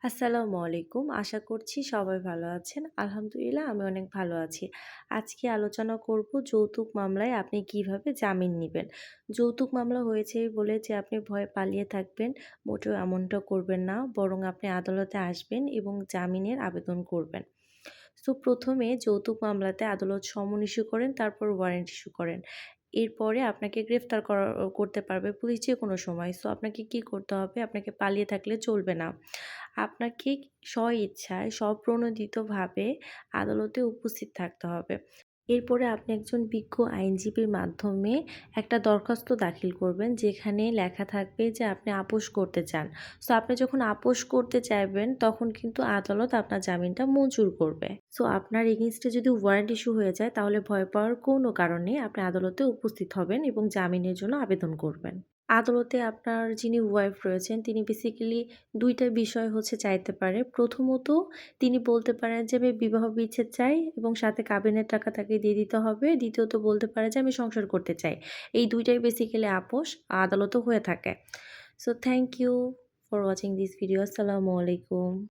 আসসালামু আলাইকুম। আশা করছি সবাই ভালো আছেন। আলহামদুলিল্লাহ আমি অনেক ভালো আছি। আজকে আলোচনা করব যৌতুক মামলায় আপনি কিভাবে জামিন নিবেন। যৌতুক মামলা হয়েছে বলে যে আপনি ভয়ে পালিয়ে থাকবেন, মোটেও এমনটা করবেন না। বরং আপনি আদালতে আসবেন এবং জামিনের আবেদন করবেন। সো ১ম এ যৌতুক মামলাতে আদালত সমন ইস্যু করেন, তারপর ওয়ারেন্ট ইস্যু করেন। এরপরে আপনাকে গ্রেফতার করতে পারবে পুলিশ যেকোনো সময়। সো আপনাকে কি করতে হবে? আপনাকে পালিয়ে থাকলে চলবে না। আপনাকে স্বইচ্ছায় স্বপ্রণোদিতভাবে আদালতে উপস্থিত থাকতে হবে। এরপরে আপনি একজন বিজ্ঞ আইনজীবীর মাধ্যমে একটা দরখাস্ত দাখিল করবেন, যেখানে লেখা থাকবে যে আপনি আপোস করতে চান। সো আপনি যখন আপোস করতে চাইবেন, তখন কিন্তু আদালত আপনার জামিনটা মঞ্জুর করবে। সো আপনার এগেইনস্ট এ যদি ওয়ারেন্ট ইস্যু হয়ে যায়, তাহলে ভয় পাওয়ার কোনো কারণ নেই। আপনি আদালতে উপস্থিত হবেন এবং জামিনের জন্য আবেদন করবেন। আদালতে আপনার যিনি ওয়াইফ রয়েছেন, তিনি বেসিক্যালি ২ টা বিষয় চাইতে পারে। প্রথমত, তিনি বলতে পারেন যে আমি বিবাহ বিচ্ছেদ চাই এবং সাথে কাবিনের টাকা তাকে দিয়ে দিতে হবে। দ্বিতীয়ত বলতে পারে যে আমি সংসার করতে চাই। এই ২ টাই বেসিক্যালি আপোস আদালতেও হয়ে থাকে। So thank you for watching this video. আসসালামু আলাইকুম।